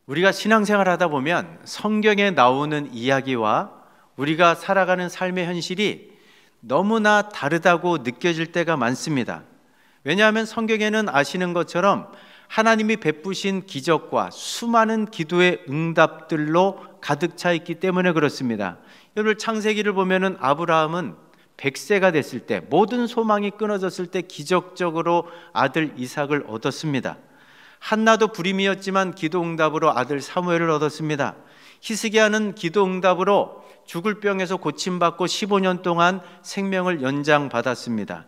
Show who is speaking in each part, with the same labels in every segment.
Speaker 1: 우리가 신앙생활 하다 보면 성경에 나오는 이야기와 우리가 살아가는 삶의 현실이 너무나 다르다고 느껴질 때가 많습니다. 왜냐하면 성경에는 아시는 것처럼 하나님이 베푸신 기적과 수많은 기도의 응답들로 가득 차 있기 때문에 그렇습니다. 여러분, 창세기를 보면은 아브라함은 100세가 됐을 때, 모든 소망이 끊어졌을 때 기적적으로 아들 이삭을 얻었습니다. 한나도 불임이었지만 기도 응답으로 아들 사무엘을 얻었습니다. 히스기야는 기도 응답으로 죽을 병에서 고침받고 15년 동안 생명을 연장받았습니다.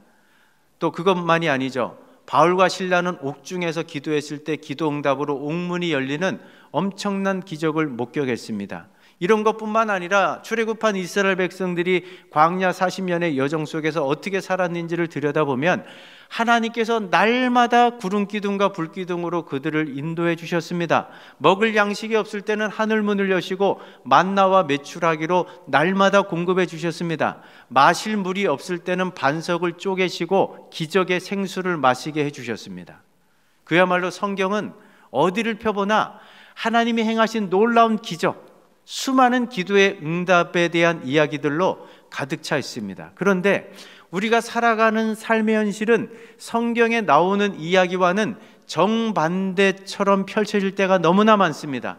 Speaker 1: 또 그것만이 아니죠. 바울과 실라는 옥중에서 기도했을 때 기도 응답으로 옥문이 열리는 엄청난 기적을 목격했습니다. 이런 것뿐만 아니라 출애굽한 이스라엘 백성들이 광야 40년의 여정 속에서 어떻게 살았는지를 들여다보면 하나님께서 날마다 구름 기둥과 불 기둥으로 그들을 인도해 주셨습니다. 먹을 양식이 없을 때는 하늘 문을 여시고 만나와 메추라기로 날마다 공급해 주셨습니다. 마실 물이 없을 때는 반석을 쪼개시고 기적의 생수를 마시게 해 주셨습니다. 그야말로 성경은 어디를 펴보나 하나님이 행하신 놀라운 기적, 수많은 기도의 응답에 대한 이야기들로 가득 차 있습니다. 그런데 우리가 살아가는 삶의 현실은 성경에 나오는 이야기와는 정반대처럼 펼쳐질 때가 너무나 많습니다.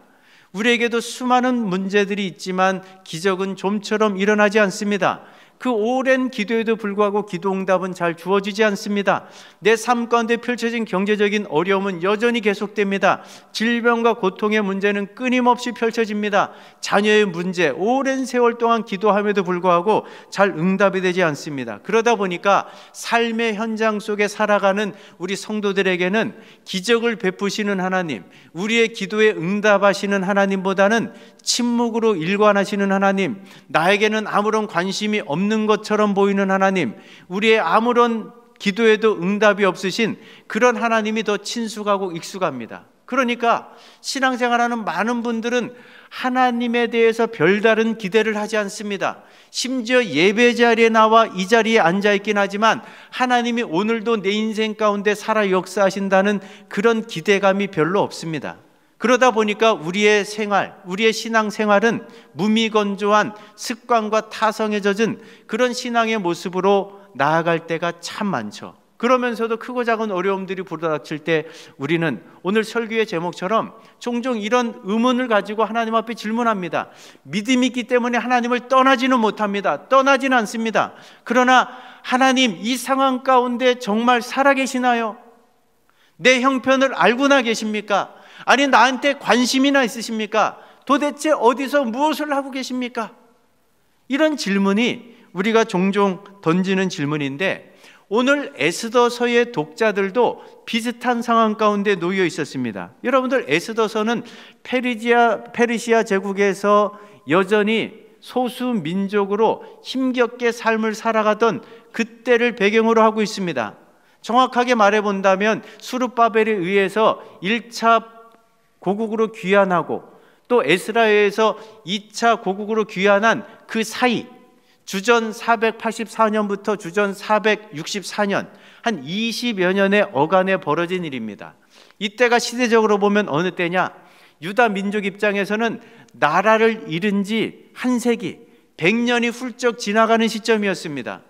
Speaker 1: 우리에게도 수많은 문제들이 있지만 기적은 좀처럼 일어나지 않습니다. 그 오랜 기도에도 불구하고 기도 응답은 잘 주어지지 않습니다. 내 삶 가운데 펼쳐진 경제적인 어려움은 여전히 계속됩니다. 질병과 고통의 문제는 끊임없이 펼쳐집니다. 자녀의 문제, 오랜 세월 동안 기도함에도 불구하고 잘 응답이 되지 않습니다. 그러다 보니까 삶의 현장 속에 살아가는 우리 성도들에게는 기적을 베푸시는 하나님, 우리의 기도에 응답하시는 하나님보다는 침묵으로 일관하시는 하나님, 나에게는 아무런 관심이 없는 것처럼 보이는 하나님, 우리의 아무런 기도에도 응답이 없으신 그런 하나님이 더 친숙하고 익숙합니다. 그러니까 신앙생활하는 많은 분들은 하나님에 대해서 별다른 기대를 하지 않습니다. 심지어 예배 자리에 나와 이 자리에 앉아 있긴 하지만 하나님이 오늘도 내 인생 가운데 살아 역사하신다는 그런 기대감이 별로 없습니다. 그러다 보니까 우리의 생활, 우리의 신앙생활은 무미건조한 습관과 타성에 젖은 그런 신앙의 모습으로 나아갈 때가 참 많죠. 그러면서도 크고 작은 어려움들이 부닥칠 때 우리는 오늘 설교의 제목처럼 종종 이런 의문을 가지고 하나님 앞에 질문합니다. 믿음이 있기 때문에 하나님을 떠나지는 못합니다. 떠나지는 않습니다. 그러나 하나님, 이 상황 가운데 정말 살아계시나요? 내 형편을 알고나 계십니까? 아니, 나한테 관심이나 있으십니까? 도대체 어디서 무엇을 하고 계십니까? 이런 질문이 우리가 종종 던지는 질문인데, 오늘 에스더서의 독자들도 비슷한 상황 가운데 놓여 있었습니다. 여러분들, 에스더서는 페르시아 제국에서 여전히 소수 민족으로 힘겹게 삶을 살아가던 그때를 배경으로 하고 있습니다. 정확하게 말해본다면 수르바벨에 의해서 1차 고국으로 귀환하고 또 에스라에서 2차 고국으로 귀환한 그 사이, 주전 484년부터 주전 464년, 한 20여 년의 어간에 벌어진 일입니다. 이때가 시대적으로 보면 어느 때냐? 유다 민족 입장에서는 나라를 잃은 지 한 세기, 100년이 훌쩍 지나가는 시점이었습니다.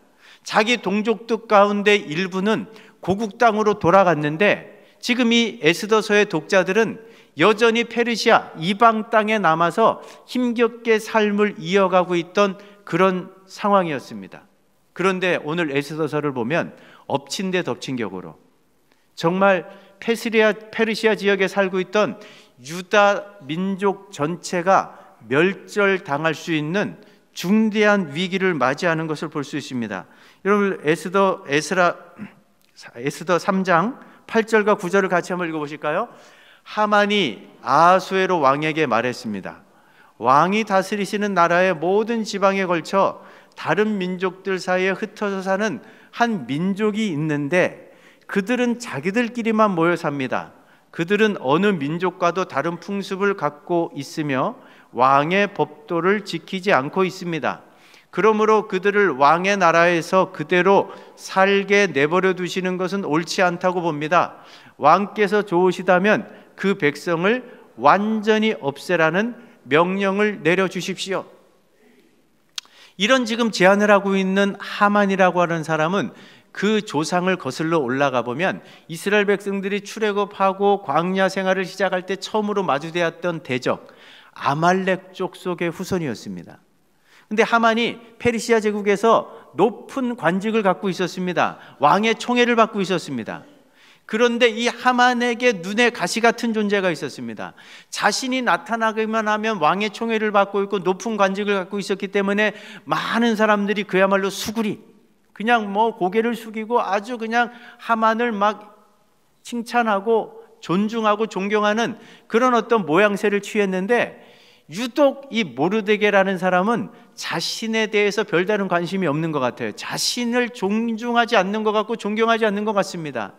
Speaker 1: 자기 동족들 가운데 일부는 고국 땅으로 돌아갔는데, 지금 이 에스더서의 독자들은 여전히 페르시아 이방 땅에 남아서 힘겹게 삶을 이어가고 있던 그런 상황이었습니다. 그런데 오늘 에스더서를 보면 엎친 데 덮친 격으로 정말 페르시아 지역에 살고 있던 유다 민족 전체가 멸절당할 수 있는 중대한 위기를 맞이하는 것을 볼 수 있습니다. 여러분, 에스더 3장 8절과 9절을 같이 한번 읽어보실까요? 하만이 아하수에로 왕에게 말했습니다. 왕이 다스리시는 나라의 모든 지방에 걸쳐 다른 민족들 사이에 흩어져 사는 한 민족이 있는데 그들은 자기들끼리만 모여 삽니다. 그들은 어느 민족과도 다른 풍습을 갖고 있으며 왕의 법도를 지키지 않고 있습니다. 그러므로 그들을 왕의 나라에서 그대로 살게 내버려 두시는 것은 옳지 않다고 봅니다. 왕께서 좋으시다면 그 백성을 완전히 없애라는 명령을 내려주십시오. 이런 지금 제안을 하고 있는 하만이라고 하는 사람은 그 조상을 거슬러 올라가 보면 이스라엘 백성들이 출애굽하고 광야 생활을 시작할 때 처음으로 마주되었던 대적 아말렉 족속의 후손이었습니다. 근데 하만이 페르시아 제국에서 높은 관직을 갖고 있었습니다. 왕의 총애를 받고 있었습니다. 그런데 이 하만에게 눈에 가시 같은 존재가 있었습니다. 자신이 나타나기만 하면 왕의 총애를 받고 있고 높은 관직을 갖고 있었기 때문에 많은 사람들이 그야말로 수구리, 그냥 고개를 숙이고 아주 그냥 하만을 막 칭찬하고 존중하고 존경하는 그런 어떤 모양새를 취했는데, 유독 이 모르드게라는 사람은 자신에 대해서 별다른 관심이 없는 것 같아요. 자신을 존중하지 않는 것 같고 존경하지 않는 것 같습니다.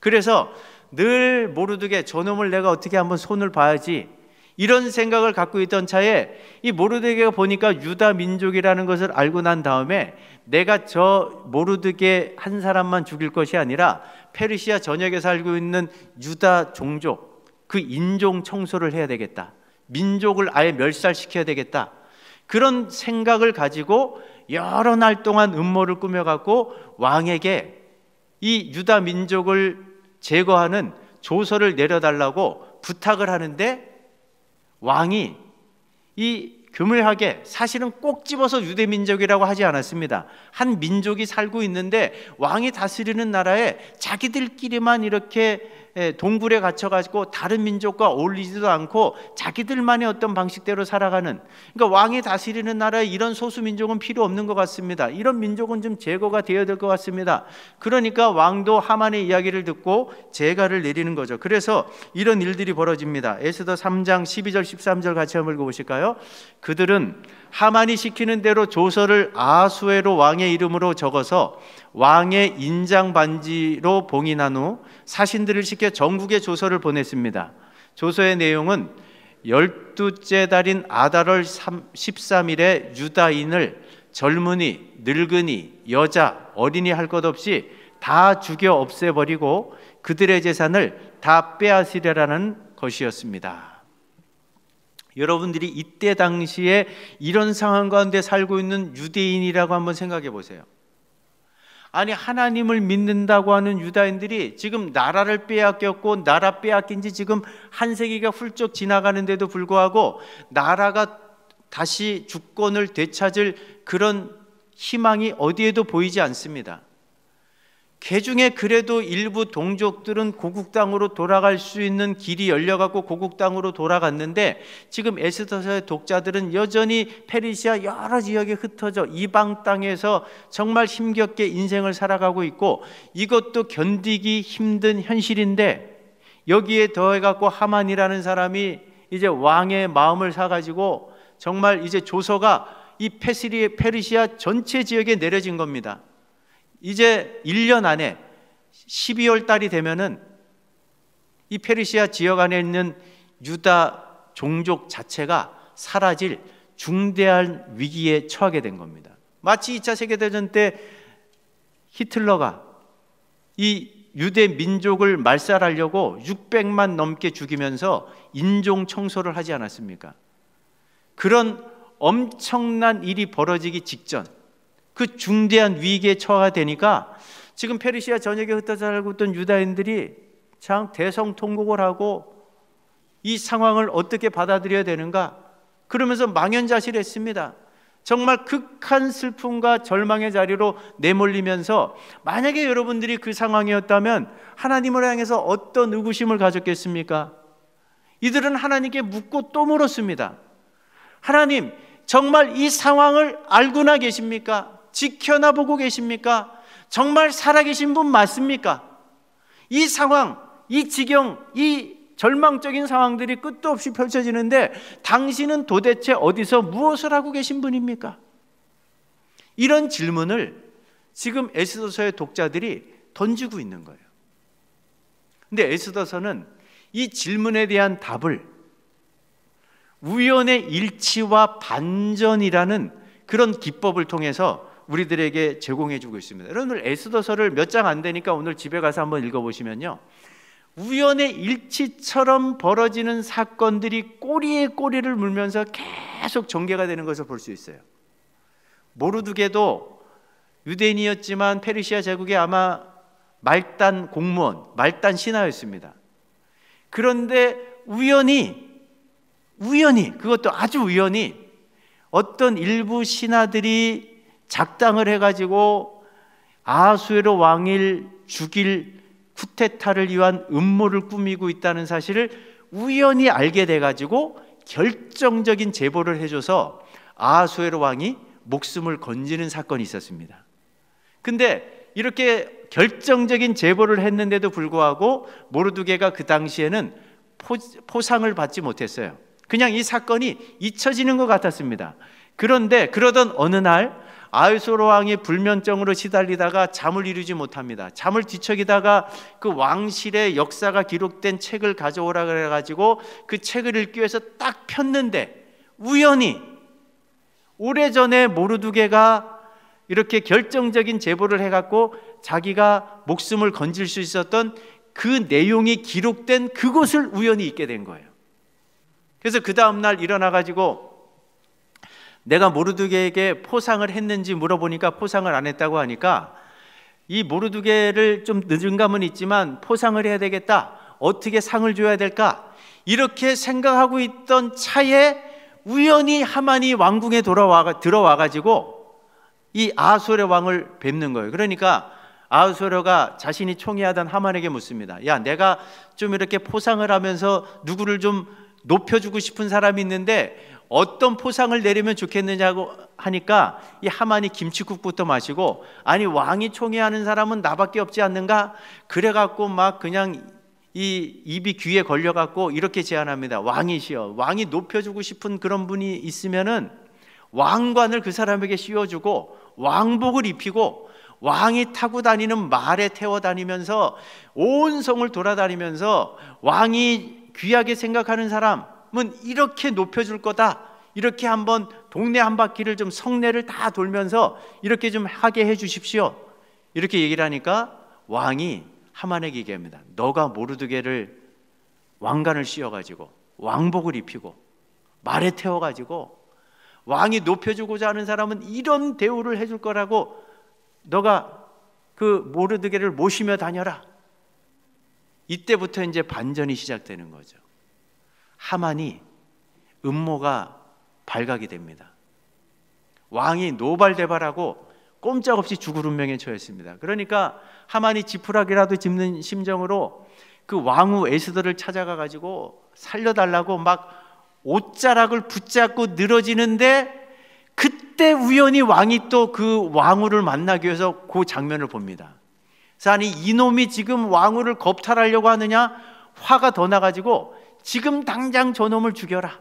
Speaker 1: 그래서 늘 모르드게 저놈을 내가 어떻게 한번 손을 봐야지, 이런 생각을 갖고 있던 차에 이 모르드게가 보니까 유다 민족이라는 것을 알고 난 다음에 내가 저 모르드게 한 사람만 죽일 것이 아니라 페르시아 전역에 살고 있는 유다 종족, 그 인종 청소를 해야 되겠다, 민족을 아예 멸살시켜야 되겠다, 그런 생각을 가지고 여러 날 동안 음모를 꾸며갖고 왕에게 이 유다 민족을 제거하는 조서를 내려달라고 부탁을 하는데, 왕이 이 교묘하게 사실은 꼭 집어서 유대 민족이라고 하지 않았습니다. 한 민족이 살고 있는데 왕이 다스리는 나라에 자기들끼리만 이렇게 동굴에 갇혀가지고 다른 민족과 어울리지도 않고 자기들만의 어떤 방식대로 살아가는, 그러니까 왕이 다스리는 나라에 이런 소수 민족은 필요 없는 것 같습니다. 이런 민족은 좀 제거가 되어야 될 것 같습니다. 그러니까 왕도 하만의 이야기를 듣고 제가를 내리는 거죠. 그래서 이런 일들이 벌어집니다. 에스더 3장 12절 13절 같이 한번 읽어보실까요? 그들은 하만이 시키는 대로 조서를 아수에로 왕의 이름으로 적어서 왕의 인장 반지로 봉인한 후 사신들을 시켜 전국에 조서를 보냈습니다. 조서의 내용은 12째 달인 아달월 13일에 유다인을 젊은이, 늙은이, 여자, 어린이 할 것 없이 다 죽여 없애버리고 그들의 재산을 다 빼앗으려라는 것이었습니다. 여러분들이 이때 당시에 이런 상황 가운데 살고 있는 유대인이라고 한번 생각해 보세요. 아니, 하나님을 믿는다고 하는 유다인들이 지금 나라를 빼앗겼고, 나라 빼앗긴 지 지금 한 세기가 훌쩍 지나가는데도 불구하고 나라가 다시 주권을 되찾을 그런 희망이 어디에도 보이지 않습니다. 그중에 그래도 일부 동족들은 고국 땅으로 돌아갈 수 있는 길이 열려갖고 고국 땅으로 돌아갔는데, 지금 에스더서의 독자들은 여전히 페르시아 여러 지역에 흩어져 이방 땅에서 정말 힘겹게 인생을 살아가고 있고, 이것도 견디기 힘든 현실인데 여기에 더해갖고 하만이라는 사람이 이제 왕의 마음을 사가지고 정말 이제 조서가 이 페르시아 전체 지역에 내려진 겁니다. 이제 1년 안에 12월 달이 되면은 이 페르시아 지역 안에 있는 유다 종족 자체가 사라질 중대한 위기에 처하게 된 겁니다. 마치 2차 세계대전 때 히틀러가 이 유대 민족을 말살하려고 600만 넘게 죽이면서 인종 청소를 하지 않았습니까? 그런 엄청난 일이 벌어지기 직전, 그 중대한 위기에 처하게 되니까 지금 페르시아 전역에 흩어져 살고 있던 유다인들이 참 대성통곡을 하고 이 상황을 어떻게 받아들여야 되는가, 그러면서 망연자실했습니다. 정말 극한 슬픔과 절망의 자리로 내몰리면서, 만약에 여러분들이 그 상황이었다면 하나님을 향해서 어떤 의구심을 가졌겠습니까? 이들은 하나님께 묻고 또 물었습니다. 하나님, 정말 이 상황을 알고나 계십니까? 지켜나 보고 계십니까? 정말 살아계신 분 맞습니까? 이 상황, 이 지경, 이 절망적인 상황들이 끝도 없이 펼쳐지는데 당신은 도대체 어디서 무엇을 하고 계신 분입니까? 이런 질문을 지금 에스더서의 독자들이 던지고 있는 거예요. 근데 에스더서는 이 질문에 대한 답을 우연의 일치와 반전이라는 그런 기법을 통해서 우리들에게 제공해 주고 있습니다. 여러분들 에스더서를 몇 장 안 되니까 오늘 집에 가서 한번 읽어보시면요, 우연의 일치처럼 벌어지는 사건들이 꼬리에 꼬리를 물면서 계속 전개가 되는 것을 볼 수 있어요. 모르드게도 유대인이었지만 페르시아 제국의 아마 말단 공무원, 말단 신하였습니다. 그런데 우연히 그것도 아주 우연히 어떤 일부 신하들이 작당을 해가지고 아하수에로 왕을 죽일 쿠데타를 위한 음모를 꾸미고 있다는 사실을 우연히 알게 돼가지고 결정적인 제보를 해줘서 아하수에로 왕이 목숨을 건지는 사건이 있었습니다. 근데 이렇게 결정적인 제보를 했는데도 불구하고 모르드게가 그 당시에는 포상을 받지 못했어요. 그냥 이 사건이 잊혀지는 것 같았습니다. 그런데 그러던 어느 날 아하수에로 왕이 불면증으로 시달리다가 잠을 이루지 못합니다. 잠을 뒤척이다가 그 왕실의 역사가 기록된 책을 가져오라 그래가지고 그 책을 읽기 위해서 딱 폈는데 우연히 오래전에 모르드게가 이렇게 결정적인 제보를 해갖고 자기가 목숨을 건질 수 있었던 그 내용이 기록된 그곳을 우연히 읽게 된 거예요. 그래서 그 다음날 일어나가지고 내가 모르드게에게 포상을 했는지 물어보니까 포상을 안 했다고 하니까 이 모르드게를 좀 늦은 감은 있지만 포상을 해야 되겠다. 어떻게 상을 줘야 될까? 이렇게 생각하고 있던 차에 우연히 하만이 왕궁에 들어와가지고 이 아하수에로 왕을 뵙는 거예요. 그러니까 아하수에로가 자신이 총애하던 하만에게 묻습니다. 야, 내가 좀 이렇게 포상을 하면서 누구를 좀 높여주고 싶은 사람이 있는데 어떤 포상을 내리면 좋겠느냐고 하니까 이 하만이 김치국부터 마시고 아니 왕이 총애하는 사람은 나밖에 없지 않는가? 그래갖고 막 그냥 이 입이 귀에 걸려갖고 이렇게 제안합니다. 왕이시여, 왕이 높여주고 싶은 그런 분이 있으면은 왕관을 그 사람에게 씌워주고 왕복을 입히고 왕이 타고 다니는 말에 태워 다니면서 온 성을 돌아다니면서 왕이 귀하게 생각하는 사람은 이렇게 높여줄 거다. 이렇게 한번 동네 한 바퀴를 좀 성내를 다 돌면서 이렇게 좀 하게 해 주십시오. 이렇게 얘기를 하니까 왕이 하만에게 얘기합니다. 너가 모르드게를 왕관을 씌워가지고 왕복을 입히고 말에 태워가지고 왕이 높여주고자 하는 사람은 이런 대우를 해줄 거라고 너가 그 모르드게를 모시며 다녀라. 이때부터 이제 반전이 시작되는 거죠. 하만이 음모가 발각이 됩니다. 왕이 노발대발하고 꼼짝없이 죽을 운명에 처했습니다. 그러니까 하만이 지푸라기라도 짚는 심정으로 그 왕후 에스더를 찾아가 가지고 살려달라고 막 옷자락을 붙잡고 늘어지는데 그때 우연히 왕이 또 그 왕후를 만나기 위해서 그 장면을 봅니다. 그래서 아니 이놈이 지금 왕후를 겁탈하려고 하느냐? 화가 더 나가지고 지금 당장 저놈을 죽여라.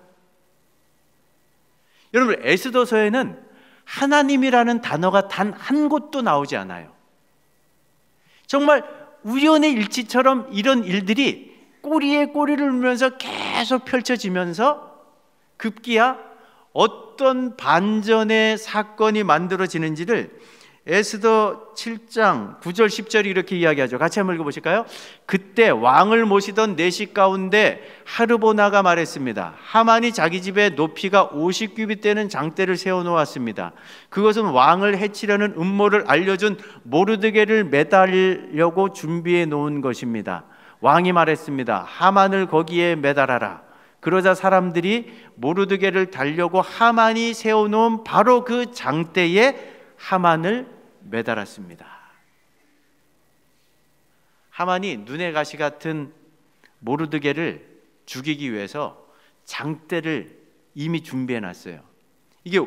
Speaker 1: 여러분 에스더서에는 하나님이라는 단어가 단 한 곳도 나오지 않아요. 정말 우연의 일치처럼 이런 일들이 꼬리에 꼬리를 물면서 계속 펼쳐지면서 급기야 어떤 반전의 사건이 만들어지는지를 에스더 7장 9절 10절이 이렇게 이야기하죠. 같이 한번 읽어보실까요? 그때 왕을 모시던 내시 가운데 하르보나가 말했습니다. 하만이 자기 집에 높이가 50규빗 되는 장대를 세워놓았습니다. 그것은 왕을 해치려는 음모를 알려준 모르드게를 매달려고 준비해 놓은 것입니다. 왕이 말했습니다. 하만을 거기에 매달아라. 그러자 사람들이 모르드게를 달려고 하만이 세워놓은 바로 그 장대에 하만을 매달았습니다. 하만이 눈의 가시 같은 모르드게를 죽이기 위해서 장대를 이미 준비해 놨어요. 이게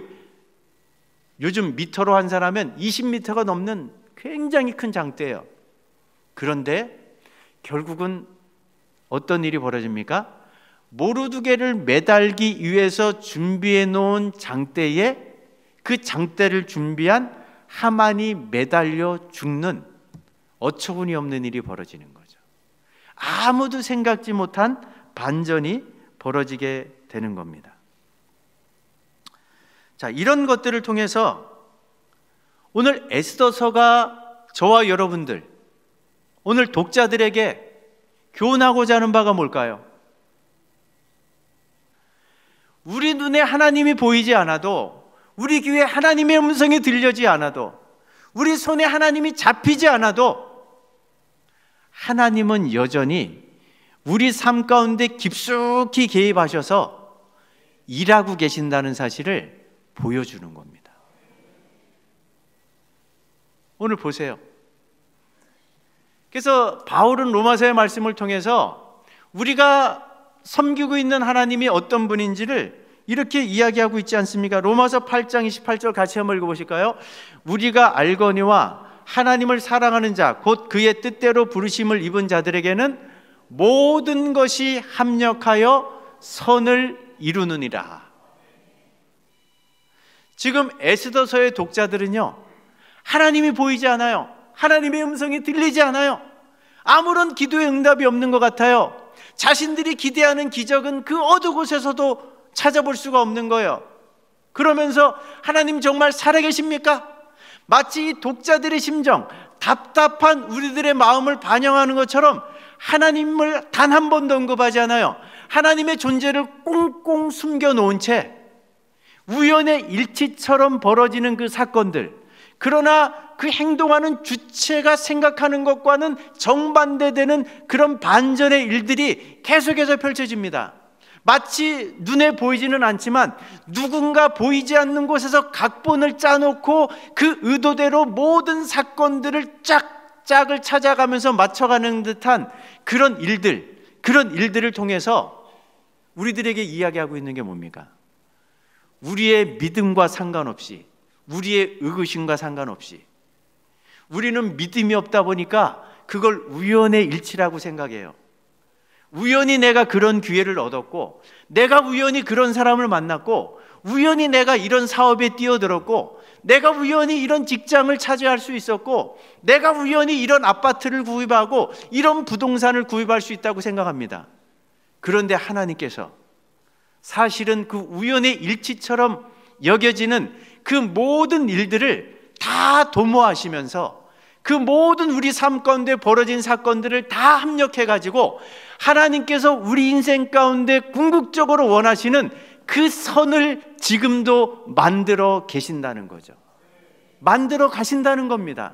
Speaker 1: 요즘 미터로 환산하면 20미터가 넘는 굉장히 큰 장대예요. 그런데 결국은 어떤 일이 벌어집니까? 모르드게를 매달기 위해서 준비해 놓은 장대에 그 장대를 준비한 하만이 매달려 죽는 어처구니 없는 일이 벌어지는 거죠. 아무도 생각지 못한 반전이 벌어지게 되는 겁니다. 자, 이런 것들을 통해서 오늘 에스더서가 저와 여러분들, 오늘 독자들에게 교훈하고자 하는 바가 뭘까요? 우리 눈에 하나님이 보이지 않아도, 우리 귀에 하나님의 음성이 들려지 않아도, 우리 손에 하나님이 잡히지 않아도 하나님은 여전히 우리 삶 가운데 깊숙이 개입하셔서 일하고 계신다는 사실을 보여주는 겁니다. 오늘 보세요. 그래서 바울은 로마서의 말씀을 통해서 우리가 섬기고 있는 하나님이 어떤 분인지를 이렇게 이야기하고 있지 않습니까? 로마서 8장 28절 같이 한번 읽어보실까요? 우리가 알거니와 하나님을 사랑하는 자, 곧 그의 뜻대로 부르심을 입은 자들에게는 모든 것이 합력하여 선을 이루느니라. 지금 에스더서의 독자들은요, 하나님이 보이지 않아요. 하나님의 음성이 들리지 않아요. 아무런 기도의 응답이 없는 것 같아요. 자신들이 기대하는 기적은 그 어느 곳에서도 찾아볼 수가 없는 거예요. 그러면서 하나님 정말 살아계십니까? 마치 이 독자들의 심정, 답답한 우리들의 마음을 반영하는 것처럼 하나님을 단 한 번도 언급하지 않아요. 하나님의 존재를 꽁꽁 숨겨놓은 채 우연의 일치처럼 벌어지는 그 사건들, 그러나 그 행동하는 주체가 생각하는 것과는 정반대되는 그런 반전의 일들이 계속해서 펼쳐집니다. 마치 눈에 보이지는 않지만 누군가 보이지 않는 곳에서 각본을 짜놓고 그 의도대로 모든 사건들을 짝짝을 찾아가면서 맞춰가는 듯한 그런 일들을 통해서 우리들에게 이야기하고 있는 게 뭡니까? 우리의 믿음과 상관없이, 우리의 의구심과 상관없이 우리는 믿음이 없다 보니까 그걸 우연의 일치라고 생각해요. 우연히 내가 그런 기회를 얻었고, 내가 우연히 그런 사람을 만났고, 우연히 내가 이런 사업에 뛰어들었고, 내가 우연히 이런 직장을 차지할 수 있었고, 내가 우연히 이런 아파트를 구입하고 이런 부동산을 구입할 수 있다고 생각합니다. 그런데 하나님께서 사실은 그 우연의 일치처럼 여겨지는 그 모든 일들을 다 도모하시면서 그 모든 우리 삶 가운데 벌어진 사건들을 다 합력해가지고 하나님께서 우리 인생 가운데 궁극적으로 원하시는 그 선을 지금도 만들어 계신다는 거죠. 만들어 가신다는 겁니다.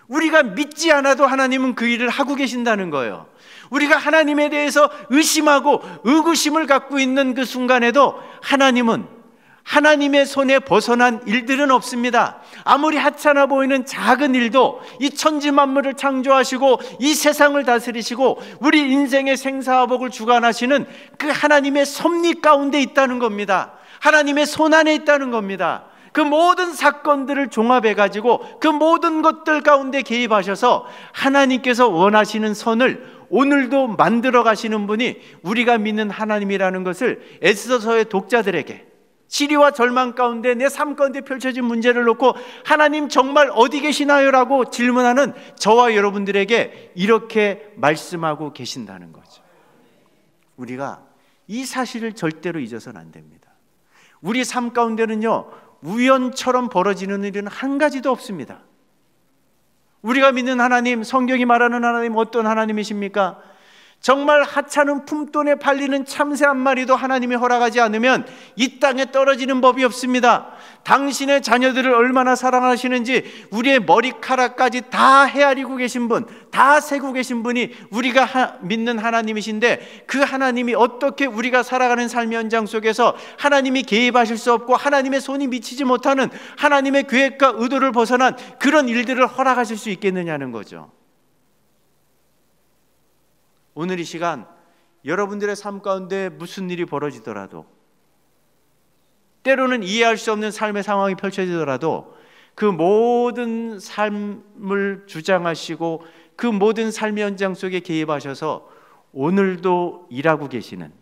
Speaker 1: 우리가 믿지 않아도 하나님은 그 일을 하고 계신다는 거예요. 우리가 하나님에 대해서 의심하고 의구심을 갖고 있는 그 순간에도 하나님은 하나님의 손에 벗어난 일들은 없습니다. 아무리 하찮아 보이는 작은 일도 이 천지 만물을 창조하시고 이 세상을 다스리시고 우리 인생의 생사화복을 주관하시는 그 하나님의 섭리 가운데 있다는 겁니다. 하나님의 손 안에 있다는 겁니다. 그 모든 사건들을 종합해가지고 그 모든 것들 가운데 개입하셔서 하나님께서 원하시는 선을 오늘도 만들어 가시는 분이 우리가 믿는 하나님이라는 것을 에스더서의 독자들에게, 시리와 절망 가운데 내 삶 가운데 펼쳐진 문제를 놓고 하나님 정말 어디 계시나요? 라고 질문하는 저와 여러분들에게 이렇게 말씀하고 계신다는 거죠. 우리가 이 사실을 절대로 잊어서는 안 됩니다. 우리 삶 가운데는요, 우연처럼 벌어지는 일은 한 가지도 없습니다. 우리가 믿는 하나님, 성경이 말하는 하나님 어떤 하나님이십니까? 정말 하찮은 품돈에 팔리는 참새 한 마리도 하나님이 허락하지 않으면 이 땅에 떨어지는 법이 없습니다. 당신의 자녀들을 얼마나 사랑하시는지 우리의 머리카락까지 다 헤아리고 계신 분, 다 세고 계신 분이 우리가 믿는 하나님이신데, 그 하나님이 어떻게 우리가 살아가는 삶의 현장 속에서 하나님이 개입하실 수 없고 하나님의 손이 미치지 못하는 하나님의 계획과 의도를 벗어난 그런 일들을 허락하실 수 있겠느냐는 거죠. 오늘 이 시간 여러분들의 삶 가운데 무슨 일이 벌어지더라도, 때로는 이해할 수 없는 삶의 상황이 펼쳐지더라도 그 모든 삶을 주장하시고 그 모든 삶의 현장 속에 개입하셔서 오늘도 일하고 계시는,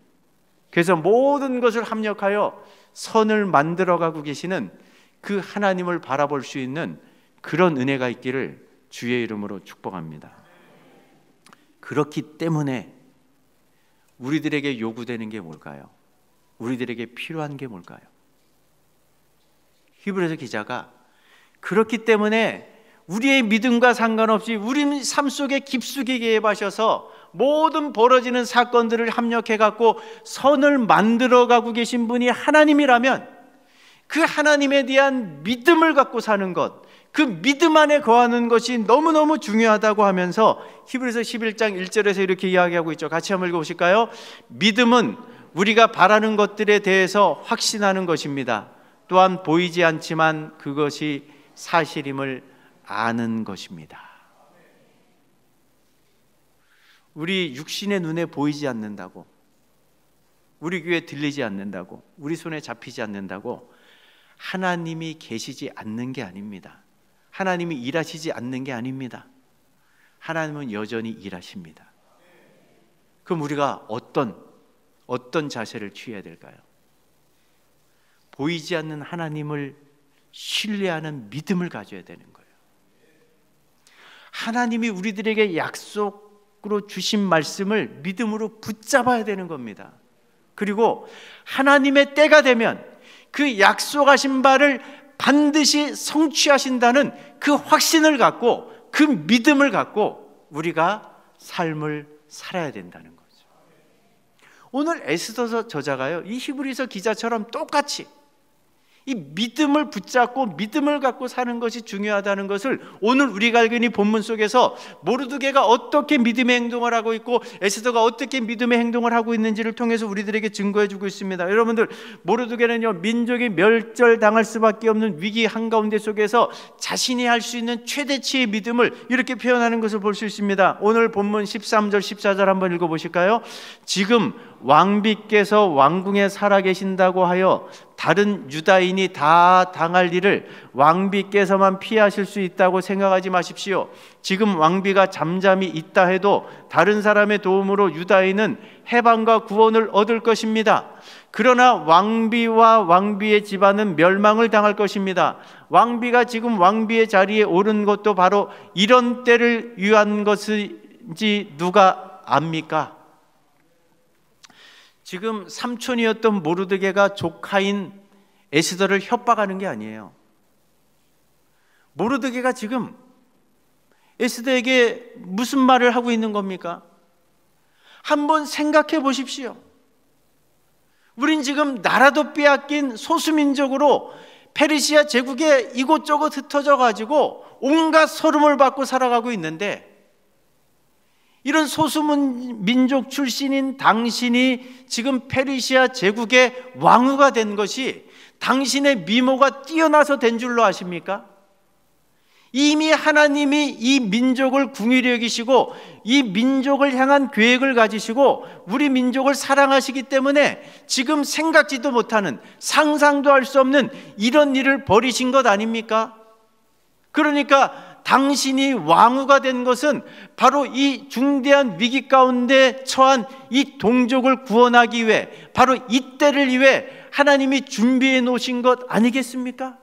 Speaker 1: 그래서 모든 것을 합력하여 선을 만들어가고 계시는 그 하나님을 바라볼 수 있는 그런 은혜가 있기를 주의 이름으로 축복합니다. 그렇기 때문에 우리들에게 요구되는 게 뭘까요? 우리들에게 필요한 게 뭘까요? 히브리서 기자가 그렇기 때문에 우리의 믿음과 상관없이 우리 삶 속에 깊숙이 개입하셔서 모든 벌어지는 사건들을 합력해 갖고 선을 만들어 가고 계신 분이 하나님이라면 그 하나님에 대한 믿음을 갖고 사는 것, 그 믿음 안에 거하는 것이 너무너무 중요하다고 하면서 히브리서 11장 1절에서 이렇게 이야기하고 있죠. 같이 한번 읽어보실까요? 믿음은 우리가 바라는 것들에 대해서 확신하는 것입니다. 또한 보이지 않지만 그것이 사실임을 아는 것입니다. 우리 육신의 눈에 보이지 않는다고, 우리 귀에 들리지 않는다고, 우리 손에 잡히지 않는다고 하나님이 계시지 않는 게 아닙니다. 하나님이 일하시지 않는 게 아닙니다. 하나님은 여전히 일하십니다. 그럼 우리가 어떤 자세를 취해야 될까요? 보이지 않는 하나님을 신뢰하는 믿음을 가져야 되는 거예요. 하나님이 우리들에게 약속으로 주신 말씀을 믿음으로 붙잡아야 되는 겁니다. 그리고 하나님의 때가 되면 그 약속하신 바를 반드시 성취하신다는 그 확신을 갖고, 그 믿음을 갖고 우리가 삶을 살아야 된다는 거죠. 오늘 에스더 저자가요, 이 히브리서 기자처럼 똑같이 이 믿음을 붙잡고 믿음을 갖고 사는 것이 중요하다는 것을 오늘 우리가 알고 있는 본문 속에서 모르드게가 어떻게 믿음의 행동을 하고 있고 에스더가 어떻게 믿음의 행동을 하고 있는지를 통해서 우리들에게 증거해 주고 있습니다. 여러분들, 모르드게는요, 민족이 멸절당할 수밖에 없는 위기 한가운데 속에서 자신이 할 수 있는 최대치의 믿음을 이렇게 표현하는 것을 볼 수 있습니다. 오늘 본문 13절 14절 한번 읽어보실까요? 지금 왕비께서 왕궁에 살아계신다고 하여 다른 유다인이 다 당할 일을 왕비께서만 피하실 수 있다고 생각하지 마십시오. 지금 왕비가 잠잠히 있다 해도 다른 사람의 도움으로 유다인은 해방과 구원을 얻을 것입니다. 그러나 왕비와 왕비의 집안은 멸망을 당할 것입니다. 왕비가 지금 왕비의 자리에 오른 것도 바로 이런 때를 위한 것인지 누가 압니까? 지금 삼촌이었던 모르드게가 조카인 에스더를 협박하는 게 아니에요. 모르드게가 지금 에스더에게 무슨 말을 하고 있는 겁니까? 한번 생각해 보십시오. 우린 지금 나라도 빼앗긴 소수민족으로 페르시아 제국에 이곳저곳 흩어져 가지고 온갖 서름을 받고 살아가고 있는데, 이런 소수민족 출신인 당신이 지금 페르시아 제국의 왕후가 된 것이 당신의 미모가 뛰어나서 된 줄로 아십니까? 이미 하나님이 이 민족을 긍휼히 여기시고 이 민족을 향한 계획을 가지시고 우리 민족을 사랑하시기 때문에 지금 생각지도 못하는, 상상도 할 수 없는 이런 일을 벌이신 것 아닙니까? 그러니까 당신이 왕후가 된 것은 바로 이 중대한 위기 가운데 처한 이 동족을 구원하기 위해, 바로 이 때를 위해 하나님이 준비해 놓으신 것 아니겠습니까?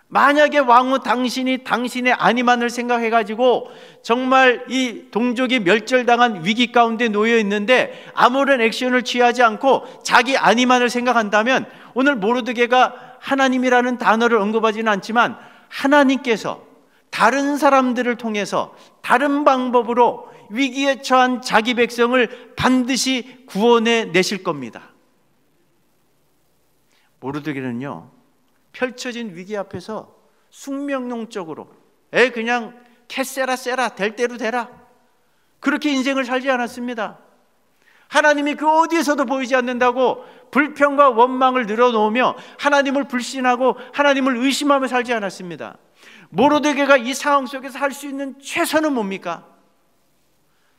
Speaker 1: 만약에 왕후 당신이 당신의 안위만을 생각해 가지고 정말 이 동족이 멸절당한 위기 가운데 놓여 있는데 아무런 액션을 취하지 않고 자기 안위만을 생각한다면, 오늘 모르드게가 하나님이라는 단어를 언급하지는 않지만 하나님께서 다른 사람들을 통해서 다른 방법으로 위기에 처한 자기 백성을 반드시 구원해 내실 겁니다. 모르드게는요, 펼쳐진 위기 앞에서 숙명론적으로 그냥 캐세라 세라, 될 대로 되라, 그렇게 인생을 살지 않았습니다. 하나님이 그 어디에서도 보이지 않는다고 불평과 원망을 늘어놓으며 하나님을 불신하고 하나님을 의심하며 살지 않았습니다. 모르드게가 이 상황 속에서 할 수 있는 최선은 뭡니까?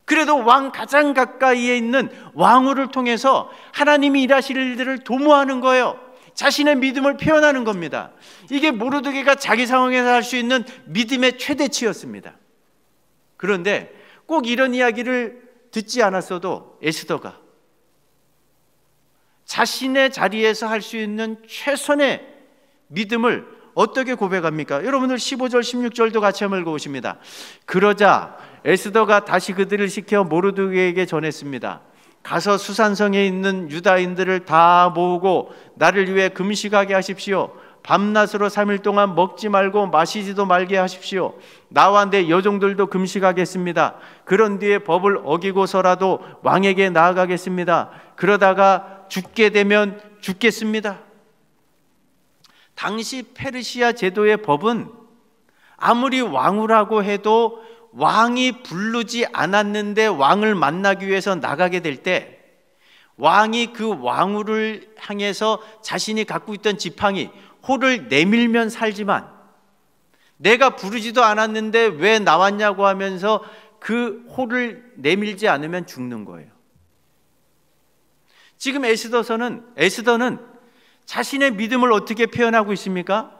Speaker 1: 그래도 왕 가장 가까이에 있는 왕후를 통해서 하나님이 일하실 일들을 도모하는 거예요. 자신의 믿음을 표현하는 겁니다. 이게 모르드게가 자기 상황에서 할 수 있는 믿음의 최대치였습니다. 그런데 꼭 이런 이야기를 듣지 않았어도 에스더가 자신의 자리에서 할 수 있는 최선의 믿음을 어떻게 고백합니까? 여러분들 15절 16절도 같이 한번 읽어보십니다. 그러자 에스더가 다시 그들을 시켜 모르드게에게 전했습니다. 가서 수산성에 있는 유다인들을 다 모으고 나를 위해 금식하게 하십시오. 밤낮으로 3일 동안 먹지 말고 마시지도 말게 하십시오. 나와 내 여종들도 금식하겠습니다. 그런 뒤에 법을 어기고서라도 왕에게 나아가겠습니다. 그러다가 죽게 되면 죽겠습니다. 당시 페르시아 제도의 법은 아무리 왕후라고 해도 왕이 부르지 않았는데 왕을 만나기 위해서 나가게 될 때 왕이 그 왕후를 향해서 자신이 갖고 있던 지팡이, 호를 내밀면 살지만 내가 부르지도 않았는데 왜 나왔냐고 하면서 그 호를 내밀지 않으면 죽는 거예요. 지금 에스더는 자신의 믿음을 어떻게 표현하고 있습니까?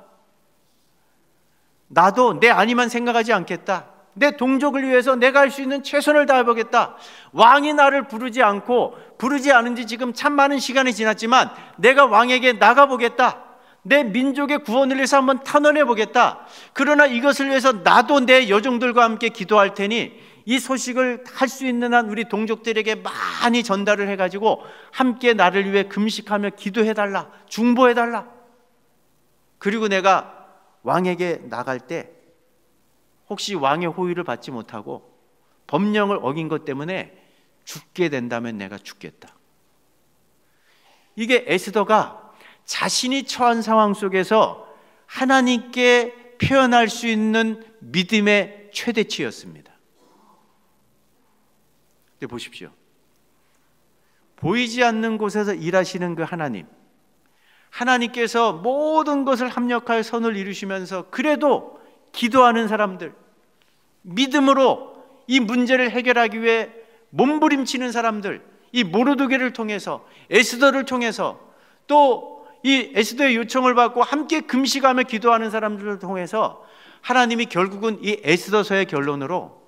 Speaker 1: 나도 내 아니만 생각하지 않겠다. 내 동족을 위해서 내가 할 수 있는 최선을 다해보겠다. 왕이 나를 부르지 않은 지 지금 참 많은 시간이 지났지만 내가 왕에게 나가보겠다. 내 민족의 구원을 위해서 한번 탄원해보겠다. 그러나 이것을 위해서 나도 내 여종들과 함께 기도할 테니 이 소식을 할 수 있는 한 우리 동족들에게 많이 전달을 해가지고 함께 나를 위해 금식하며 기도해달라, 중보해달라. 그리고 내가 왕에게 나갈 때 혹시 왕의 호의를 받지 못하고 법령을 어긴 것 때문에 죽게 된다면 내가 죽겠다. 이게 에스더가 자신이 처한 상황 속에서 하나님께 표현할 수 있는 믿음의 최대치였습니다. 근데 보십시오. 보이지 않는 곳에서 일하시는 그 하나님께서 모든 것을 합력하여 선을 이루시면서 그래도 기도하는 사람들, 믿음으로 이 문제를 해결하기 위해 몸부림치는 사람들, 이 모르드게를 통해서, 에스더를 통해서, 또 이 에스더의 요청을 받고 함께 금식하며 기도하는 사람들을 통해서 하나님이 결국은 이 에스더서의 결론으로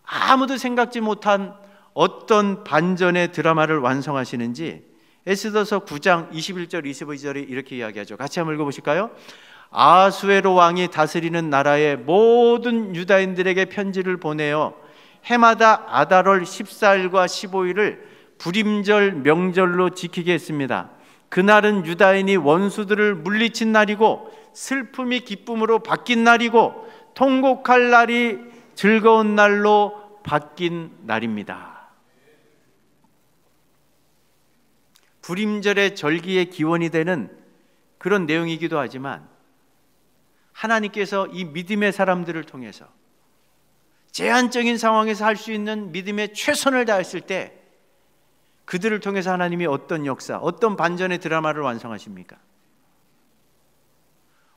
Speaker 1: 아무도 생각지 못한 어떤 반전의 드라마를 완성하시는지 에스더서 9장 21절 22절에 이렇게 이야기하죠. 같이 한번 읽어보실까요? 아수에로 왕이 다스리는 나라의 모든 유다인들에게 편지를 보내어 해마다 아달월 14일과 15일을 불임절 명절로 지키게 했습니다. 그날은 유다인이 원수들을 물리친 날이고 슬픔이 기쁨으로 바뀐 날이고 통곡할 날이 즐거운 날로 바뀐 날입니다. 불임절의 절기의 기원이 되는 그런 내용이기도 하지만 하나님께서 이 믿음의 사람들을 통해서 제한적인 상황에서 할 수 있는 믿음의 최선을 다했을 때 그들을 통해서 하나님이 어떤 역사, 어떤 반전의 드라마를 완성하십니까?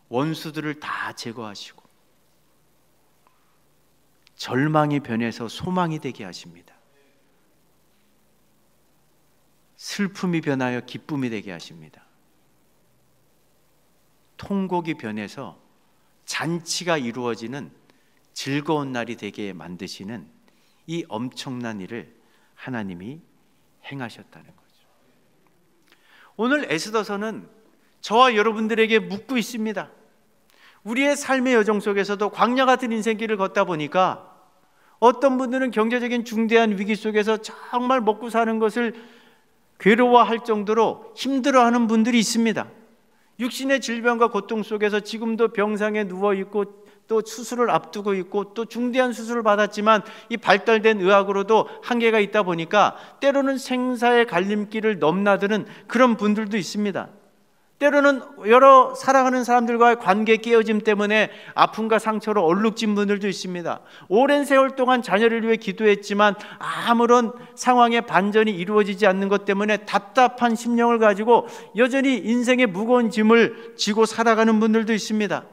Speaker 1: 원수들을 다 제거하시고 절망이 변해서 소망이 되게 하십니다. 슬픔이 변하여 기쁨이 되게 하십니다. 통곡이 변해서 잔치가 이루어지는 즐거운 날이 되게 만드시는 이 엄청난 일을 하나님이 행하셨다는 거죠. 오늘 에스더서는 저와 여러분들에게 묻고 있습니다. 우리의 삶의 여정 속에서도 광야 같은 인생길을 걷다 보니까 어떤 분들은 경제적인 중대한 위기 속에서 정말 먹고 사는 것을 괴로워할 정도로 힘들어하는 분들이 있습니다. 육신의 질병과 고통 속에서 지금도 병상에 누워있고 또 수술을 앞두고 있고 또 중대한 수술을 받았지만 이 발달된 의학으로도 한계가 있다 보니까 때로는 생사의 갈림길을 넘나드는 그런 분들도 있습니다. 때로는 여러 사랑하는 사람들과의 관계 깨어짐 때문에 아픔과 상처로 얼룩진 분들도 있습니다. 오랜 세월 동안 자녀를 위해 기도했지만 아무런 상황의 반전이 이루어지지 않는 것 때문에 답답한 심령을 가지고 여전히 인생의 무거운 짐을 지고 살아가는 분들도 있습니다.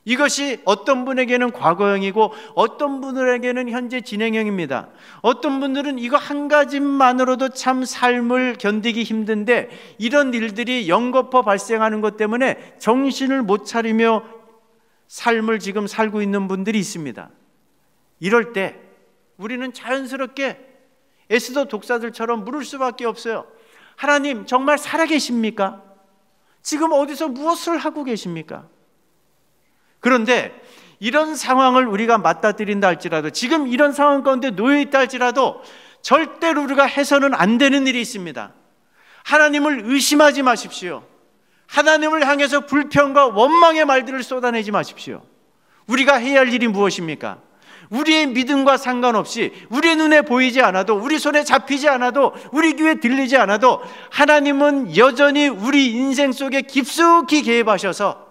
Speaker 1: 이것이 어떤 분에게는 과거형이고 어떤 분들에게는 현재 진행형입니다. 어떤 분들은 이거 한 가지만으로도 참 삶을 견디기 힘든데 이런 일들이 연거푸 발생하는 것 때문에 정신을 못 차리며 삶을 지금 살고 있는 분들이 있습니다. 이럴 때 우리는 자연스럽게 에스더 독사들처럼 물을 수밖에 없어요. 하나님 정말 살아계십니까? 지금 어디서 무엇을 하고 계십니까? 그런데 이런 상황을 우리가 맞닥뜨린다 할지라도 지금 이런 상황 가운데 놓여 있다 할지라도 절대로 우리가 해서는 안 되는 일이 있습니다. 하나님을 의심하지 마십시오. 하나님을 향해서 불평과 원망의 말들을 쏟아내지 마십시오. 우리가 해야 할 일이 무엇입니까? 우리의 믿음과 상관없이, 우리의 눈에 보이지 않아도, 우리 손에 잡히지 않아도, 우리 귀에 들리지 않아도 하나님은 여전히 우리 인생 속에 깊숙이 개입하셔서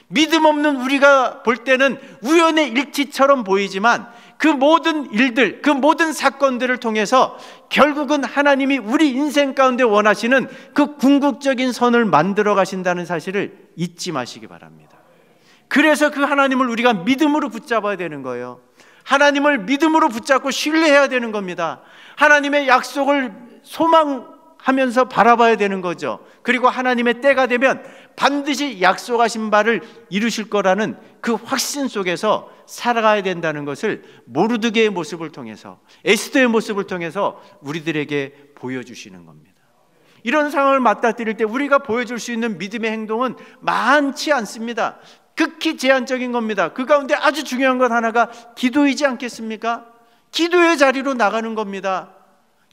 Speaker 1: 믿음 없는 우리가 볼 때는 우연의 일치처럼 보이지만 그 모든 일들, 그 모든 사건들을 통해서 결국은 하나님이 우리 인생 가운데 원하시는 그 궁극적인 선을 만들어 가신다는 사실을 잊지 마시기 바랍니다. 그래서 그 하나님을 우리가 믿음으로 붙잡아야 되는 거예요. 하나님을 믿음으로 붙잡고 신뢰해야 되는 겁니다. 하나님의 약속을 소망하면서 바라봐야 되는 거죠. 그리고 하나님의 때가 되면 반드시 약속하신 바를 이루실 거라는 그 확신 속에서 살아가야 된다는 것을 모르드게의 모습을 통해서, 에스더의 모습을 통해서 우리들에게 보여주시는 겁니다. 이런 상황을 맞닥뜨릴 때 우리가 보여줄 수 있는 믿음의 행동은 많지 않습니다. 극히 제한적인 겁니다. 그 가운데 아주 중요한 것 하나가 기도이지 않겠습니까? 기도의 자리로 나가는 겁니다.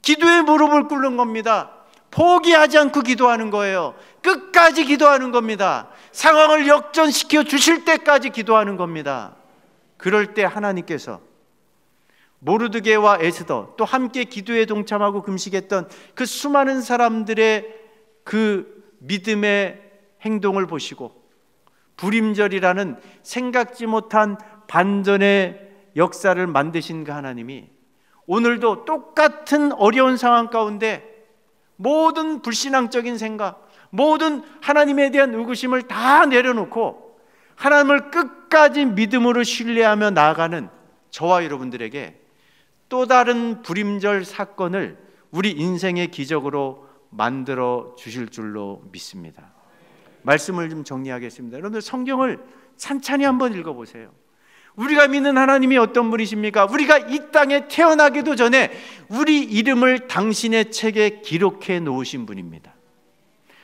Speaker 1: 기도의 무릎을 꿇는 겁니다. 포기하지 않고 기도하는 거예요. 끝까지 기도하는 겁니다. 상황을 역전시켜 주실 때까지 기도하는 겁니다. 그럴 때 하나님께서 모르드게와 에스더, 또 함께 기도에 동참하고 금식했던 그 수많은 사람들의 그 믿음의 행동을 보시고 불임절이라는 생각지 못한 반전의 역사를 만드신 그 하나님이 오늘도 똑같은 어려운 상황 가운데 모든 불신앙적인 생각, 모든 하나님에 대한 의구심을 다 내려놓고 하나님을 끝까지 믿음으로 신뢰하며 나아가는 저와 여러분들에게 또 다른 불임절 사건을 우리 인생의 기적으로 만들어 주실 줄로 믿습니다. 말씀을 좀 정리하겠습니다. 여러분들 성경을 찬찬히 한번 읽어보세요. 우리가 믿는 하나님이 어떤 분이십니까? 우리가 이 땅에 태어나기도 전에 우리 이름을 당신의 책에 기록해 놓으신 분입니다.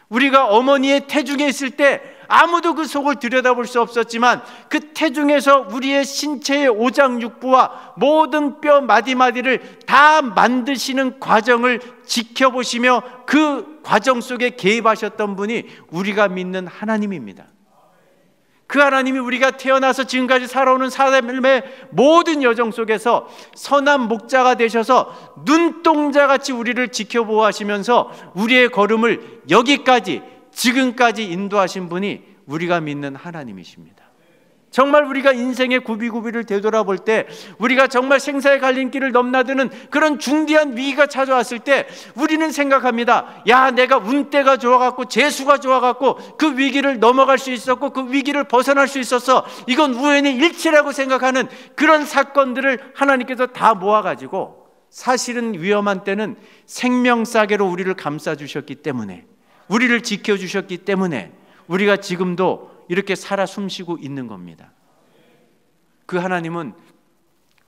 Speaker 1: 우리가 어머니의 태중에 있을 때 아무도 그 속을 들여다볼 수 없었지만 그 태중에서 우리의 신체의 오장육부와 모든 뼈 마디마디를 다 만드시는 과정을 지켜보시며 그 과정 속에 개입하셨던 분이 우리가 믿는 하나님입니다. 그 하나님이 우리가 태어나서 지금까지 살아오는 삶의 모든 여정 속에서 선한 목자가 되셔서 눈동자같이 우리를 지켜보호하시면서 우리의 걸음을 여기까지 지금까지 인도하신 분이 우리가 믿는 하나님이십니다. 정말 우리가 인생의 구비구비를 되돌아볼 때, 우리가 정말 생사의 갈림길을 넘나드는 그런 중대한 위기가 찾아왔을 때 우리는 생각합니다. 야, 내가 운때가 좋아갖고 재수가 좋아갖고 그 위기를 넘어갈 수 있었고 그 위기를 벗어날 수 있어서 이건 우연의 일치라고 생각하는 그런 사건들을 하나님께서 다 모아가지고 사실은 위험한 때는 생명싸개로 우리를 감싸주셨기 때문에, 우리를 지켜주셨기 때문에 우리가 지금도 이렇게 살아 숨쉬고 있는 겁니다. 그 하나님은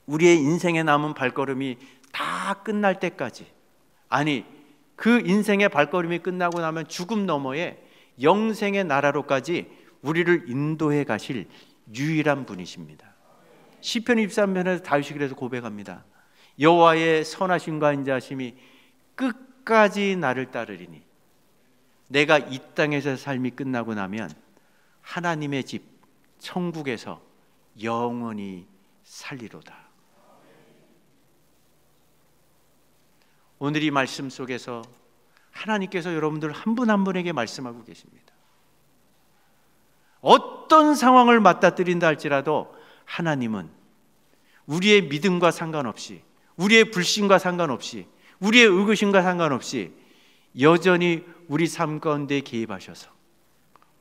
Speaker 1: 우리의 인생에 남은 발걸음이 다 끝날 때까지, 아니 그 인생의 발걸음이 끝나고 나면 죽음 너머에 영생의 나라로까지 우리를 인도해 가실 유일한 분이십니다. 시편 23편에서 다윗이 그래서 고백합니다. 여호와의 선하심과 인자하심이 끝까지 나를 따르리니 내가 이 땅에서 삶이 끝나고 나면 하나님의 집 천국에서 영원히 살리로다. 오늘 이 말씀 속에서 하나님께서 여러분들 한 분 한 분에게 말씀하고 계십니다. 어떤 상황을 맞닥뜨린다 할지라도 하나님은 우리의 믿음과 상관없이, 우리의 불신과 상관없이, 우리의 의구심과 상관없이 여전히 우리 삶 가운데 개입하셔서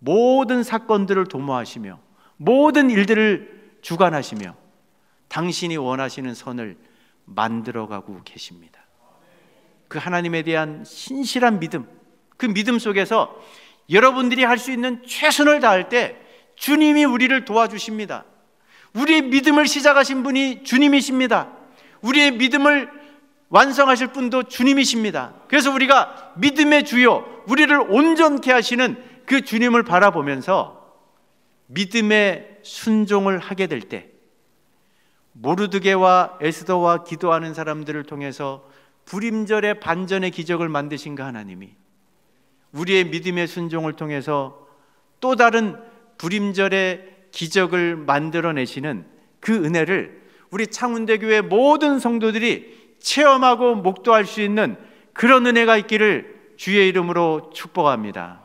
Speaker 1: 모든 사건들을 도모하시며 모든 일들을 주관하시며 당신이 원하시는 선을 만들어가고 계십니다. 그 하나님에 대한 신실한 믿음, 그 믿음 속에서 여러분들이 할 수 있는 최선을 다할 때 주님이 우리를 도와주십니다. 우리의 믿음을 시작하신 분이 주님이십니다. 우리의 믿음을 완성하실 분도 주님이십니다. 그래서 우리가 믿음의 주요, 우리를 온전케 하시는 그 주님을 바라보면서 믿음의 순종을 하게 될 때 모르드게와 에스더와 기도하는 사람들을 통해서 불임절의 반전의 기적을 만드신 그 하나님이 우리의 믿음의 순종을 통해서 또 다른 부림절의 기적을 만들어내시는 그 은혜를 우리 창운대교회 모든 성도들이 체험하고 목도할 수 있는 그런 은혜가 있기를 주의 이름으로 축복합니다.